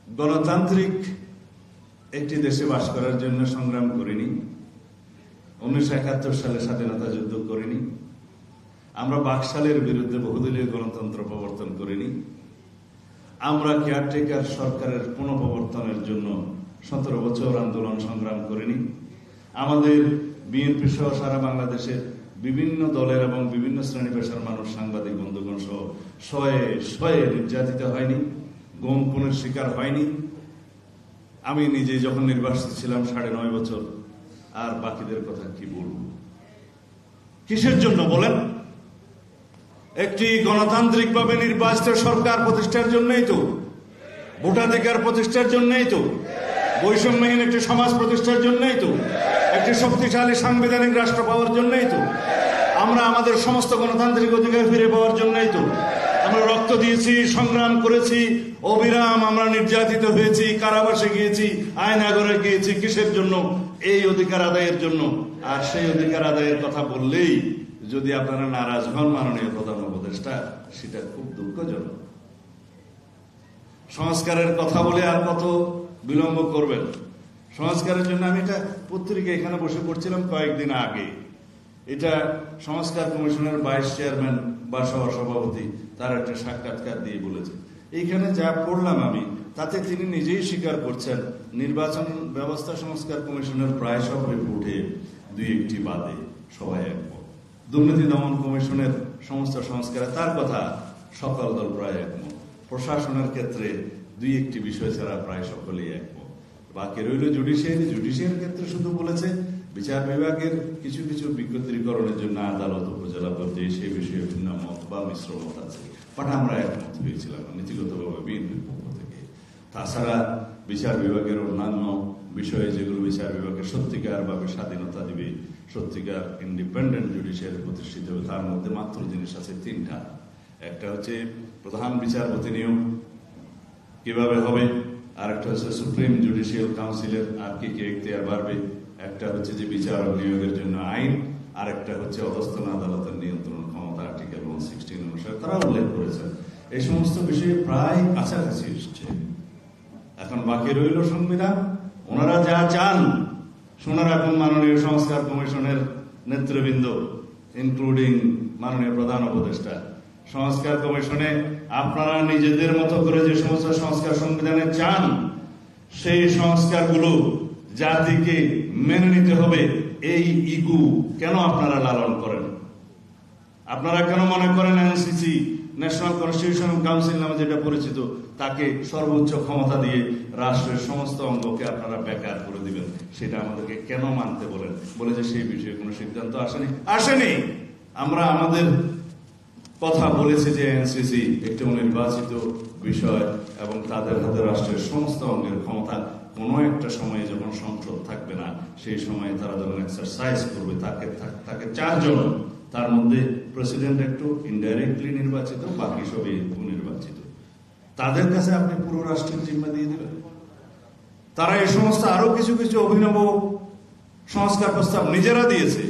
গণতান্ত্রিক একটি দেশে বাস করার জন্য সংগ্রাম করিনি। 1971 সালে স্বাধীনতা যুদ্ধ করিনি। আমরা বাকশালের বিরুদ্ধে বহুদলীয় গণতন্ত্র প্রবর্তন করিনি। আমরা কেয়ারটেকার সরকারের পুনঃপ্রবর্তনের জন্য 17 বছর আন্দোলন সংগ্রাম করিনি। আমাদের বিএনপি সহ সারা বাংলাদেশের বিভিন্ন দলের এবং বিভিন্ন শ্রেণী পেশার মানুষ, সাংবাদিক বন্ধুগণ সহ শয়ে শয়ে নির্যাতিত হয়নি, গুম খুনের শিকার হয়নি। আমি নিজে যখন নির্বাসিত ছিলাম 9.5 বছর, আর বাকিদের কথা কি বলবো? কিসের জন্য বলেন? একটি গণতান্ত্রিকভাবে নির্বাচিত সরকার প্রতিষ্ঠার জন্যই তো, ভোটাধিকার প্রতিষ্ঠার জন্যই তো, বৈষম্যহীন একটি সমাজ প্রতিষ্ঠার জন্যই তো, একটি শক্তিশালী সাংবিধানিক রাষ্ট্র পাওয়ার জন্যই তো, আমরা আমাদের সমস্ত গণতান্ত্রিক অধিকার ফিরে পাওয়ার জন্যই তো আমরা রক্ত দিয়েছি, সংগ্রাম করেছি, অবিরাম আমরা নির্যাতিত হয়েছি, কারাবাসে গিয়েছি, আয়নাগরে গিয়েছি। কিসের জন্য? এই অধিকার আদায়ের জন্য। আর সেই অধিকার আদায়ের কথা বললেই যদি আপনারা নারাজ হন মাননীয় প্রধান উপদেষ্টা, সেটা খুব দুঃখজনক। সংস্কারের কথা বলে আর কত বিলম্ব করবেন? সংস্কারের জন্য আমি এটা পত্রিকা এখানে বসে পড়ছিলাম কয়েকদিন আগে। এটা সংস্কার কমিশনের ভাইস চেয়ারম্যান বা সভাপতি তার একটা সাক্ষাৎকার দিয়ে বলেছে। এইখানে যা পড়লাম আমি, তাতে তিনি নিজেই স্বীকার করছেন নির্বাচন ব্যবস্থা সংস্কার কমিশনের প্রায় সব রিপোর্টে 2-1টি বাদে সবাই একমত। দুর্নীতি দমন কমিশনের সমস্ত সংস্কারে তার কথা সকল দল প্রায় একমত। প্রশাসনের ক্ষেত্রে 2-1টি বিষয় ছাড়া প্রায় সকলেই একমত। বাকি রইল জুডিশিয়ারির ক্ষেত্রে শুধু বলেছে বিচার বিভাগের কিছু কিছু বিকেন্দ্রীকরণের জন্য আদালত উপজেলা পর্যায়ে সেই বিষয়ে ভিন্ন মত বা মিশ্র মত আছে, বাট আমরা একমত হয়েছিলাম নীতিগতভাবে বিএনপির পক্ষ থেকে। তাছাড়া বিচার বিভাগের অন্যান্য বিষয়ে যেগুলো বিচার বিভাগের সত্যিকারভাবে স্বাধীনতা দিবে, সত্যিকার ইন্ডিপেন্ডেন্ট জুডিশিয়ারি প্রতিষ্ঠিত হবে, তার মধ্যে মাত্র জিনিস আছে 3টা। একটা হচ্ছে প্রধান বিচারপতি নিয়োগ কিভাবে হবে, আর একটা হচ্ছে সুপ্রিম জুডিশিয়াল কাউন্সিলের আর কি কি এখতিয়ার বাড়বে, একটা হচ্ছে যে বিচারক নিয়োগের জন্য আইন, আর একটা হচ্ছে অধস্তন আদালতের নিয়ন্ত্রণ ক্ষমতা আর্টিকেল 116 অনুসারে তারা উল্লেখ করেছেন। এই সমস্ত বিষয়ে প্রায় কাছাকাছি এসছে। এখন বাকি রইল সংবিধান। ওনারা যা চান শুনে রাখুন মাননীয় সংস্কার কমিশনের নেতৃবৃন্দ, ইনক্লুডিং মাননীয় প্রধান উপদেষ্টা। সংস্কার কমিশনে আপনারা নিজেদের মতো করে যে সমস্ত সংস্কার সংবিধানে চান, সেই সংস্কারগুলো জাতিকে মেনে নিতে হবে। এই ইগু কেন আপনারা লালন করেন? আপনারা কেন মনে করেন এনসিসি, ন্যাশনাল কনস্টিটিউশন কাউন্সিল নামে যেটা পরিচিত, তাকে সর্বোচ্চ ক্ষমতা দিয়ে রাষ্ট্রের সমস্ত অঙ্গকে আপনারা বেকার করে দিবেন? সেটা আমাদেরকে কেন মানতে বলেন? বলে যে সেই বিষয়ে কোনো সিদ্ধান্ত আসেনি। আমরা আমাদের কথা বলেছি যে এনসিসি একটি নির্বাচিত বিষয় এবং তাদের হাতে রাষ্ট্রের সমস্ত অঙ্গের ক্ষমতা কোনো একটা সময়ে যখন সংসদ থাকবে না, সেই সময়ে তারা যখন এক্সারসাইজ করবে, তাকে 4 জন, তার মধ্যে প্রেসিডেন্ট একটু ইনডাইরেক্টলি নির্বাচিত, বাকি সবই নির্বাচিত, তাদের কাছে আপনি পুরো রাষ্ট্রের জিম্মা দিয়ে দেবেন। তারা এই সমস্ত আরো কিছু কিছু অভিনব সংস্কার প্রস্তাব নিজেরা দিয়েছে।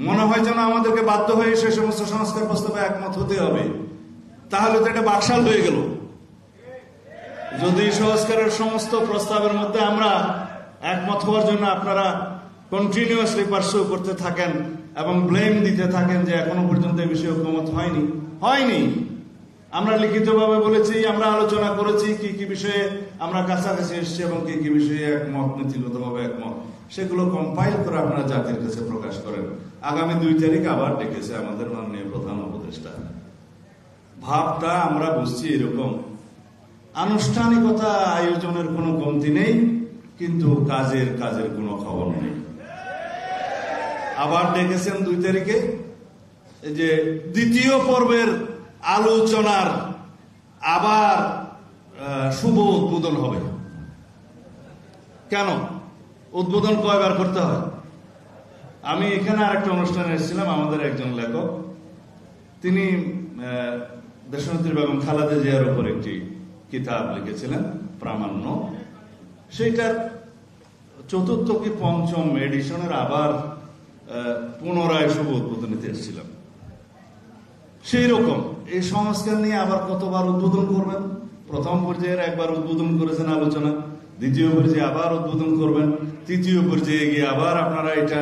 মনে হয় যেন আমাদেরকে বাধ্য হয়ে সে সমস্ত সংস্কার প্রস্তাবে একমত হতে হবে। তাহলে তো এটা বাকশাল হয়ে গেল। যদি সংস্কারের সমস্ত প্রস্তাবের মধ্যে আমরা একমত হওয়ার জন্য আপনারা কন্টিনিউয়াসলি পার্সু করতে থাকেন এবং ব্লেম দিতে থাকেন যে এখনো পর্যন্ত এই বিষয়ে ঐকমত হয়নি। আমরা লিখিতভাবে বলেছি, আমরা আলোচনা করেছি কি কি বিষয়ে আমরা কাছাকাছি এসেছি এবং কি কি বিষয়ে একমত, নীতিগতভাবে একমত, সেগুলো কম্পাইল করে আপনারা জাতির কাছে প্রকাশ করেন। আগামী 2 তারিখ আবার ডেকেছে আমাদের মাননীয় প্রধান উপদেষ্টা। ভাবটা আমরা বুঝছি এরকম, আনুষ্ঠানিকতা আয়োজনের কোনো কমতি নেই, কিন্তু কাজের কোনো খবর নেই। আবার ডেকেছেন 2 তারিখে যে 2য় পর্বের আলোচনার আবার শুভ উদ্বোধন হবে। কেন উদ্বোধন কয়বার করতে হয়? আমি এখানে আরেকটা অনুষ্ঠানে এসেছিলাম, আমাদের একজন লেখক, তিনি দেশনেত্রী বেগম খালেদা জিয়ার উপর একটি কিতাব লিখেছিলেন, প্রামাণ্য। সেইটার 4th কি 5ম এডিশনের আবার পুনরায় শুভ উদ্বোধনীতে এসেছিলাম। সেই রকম এই সংস্কার নিয়ে আবার কতবার উদ্বোধন করবেন? প্রথম পর্যায়ের একবার উদ্বোধন করেছেন আলোচনা, দ্বিতীয় পর্যায়ে আবার উদ্বোধন করবেন, তৃতীয় পর্যায়ে গিয়ে আবার আপনারা এটা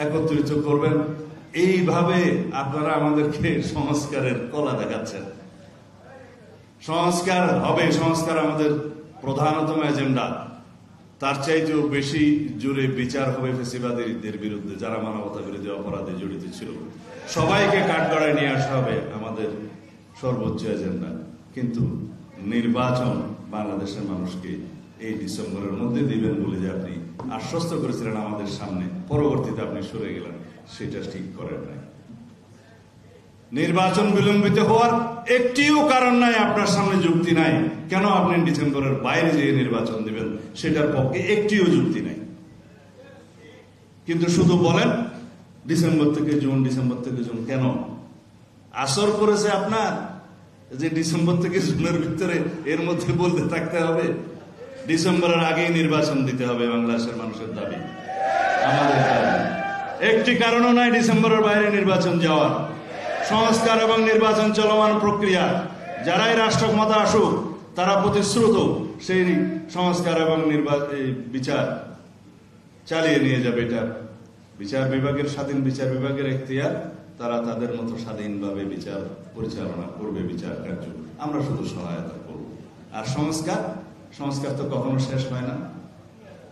একত্রিত করবেন। এইভাবে আপনারা আমাদেরকে সংস্কারের কলা দেখাচ্ছেন। সংস্কার হবে, সংস্কার আমাদের প্রধানতম এজেন্ডা। তার চাইতেও বেশি জোরে বিচার হবে ফ্যাসিবাদীদের বিরুদ্ধে, যারা মানবতা বিরোধী অপরাধে জড়িত ছিল। সবাইকে কাঠগড়ায় নিয়ে আসা হবে আমাদের সর্বোচ্চ এজেন্ডা। কিন্তু নির্বাচন বাংলাদেশের মানুষকে এই ডিসেম্বরের মধ্যে দিবেন বলে যে আপনি আশ্বস্ত করেছিলেন আমাদের সামনে, পরবর্তীতে আপনি সরে গেলেন, সেটা ঠিক করেন নাই। নির্বাচন বিলম্বিত হওয়ার একটিও কারণ নাই, আপনার সামনে যুক্তি নাই কেন আপনি ডিসেম্বরের বাইরে যেয়ে নির্বাচন দিবেন, সেটার পক্ষে একটিও যুক্তি নাই। কিন্তু শুধু বলেন ডিসেম্বর থেকে জুন, ডিসেম্বর থেকে জুন। কেন আসর করেছে আপনার যে ডিসেম্বর থেকে জুনের ভিতরে এর মধ্যে বলতে থাকতে হবে? ডিসেম্বরের আগেই নির্বাচন দিতে হবে বাংলাদেশের মানুষের দাবি, আমাদের দাবি। একটি কারণও নাই ডিসেম্বরের বাইরে নির্বাচন যাওয়ার। সংস্কার এবং নির্বাচন চলমান প্রক্রিয়া, যারাই রাষ্ট্র ক্ষমতা আসুক তারা প্রতিশ্রুত সেই সংস্কার এবং বিচার চালিয়ে নিয়ে যাবে। এটা বিচার বিভাগের, স্বাধীন বিচার বিভাগের এখতিয়ার, তারা তাদের মতো স্বাধীনভাবে বিচার পরিচালনা করবে, বিচার কার্য, আমরা শুধু সহায়তা করব। আর সংস্কার তো কখনো শেষ হয় না।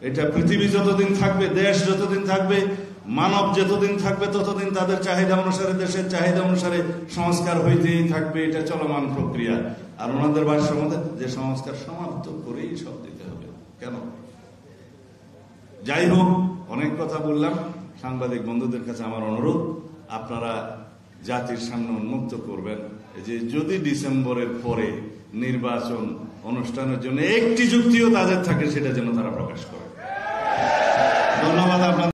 এটা পৃথিবী যতদিন থাকবে, দেশ যতদিন থাকবে, মানব যতদিন থাকবে, ততদিন তাদের চাহিদা অনুসারে, দেশের চাহিদা অনুসারে সংস্কার হইতেই থাকবে। এটা চলমান প্রক্রিয়া। আর ওনাদের ভাষ্যের মধ্যে যে সংস্কার সমাপ্ত করেই সব দিতে হবে। কেন? যাই হোক, অনেক কথা বললাম। সাংবাদিক বন্ধুদের কাছে আমার অনুরোধ, আপনারা জাতির সামনে উন্মুক্ত করবেন যে যদি ডিসেম্বরের পরে নির্বাচন অনুষ্ঠানের জন্য একটি যুক্তিও তাদের থাকে, সেটা যেন তারা প্রকাশ করে। ধন্যবাদ আপনাদের।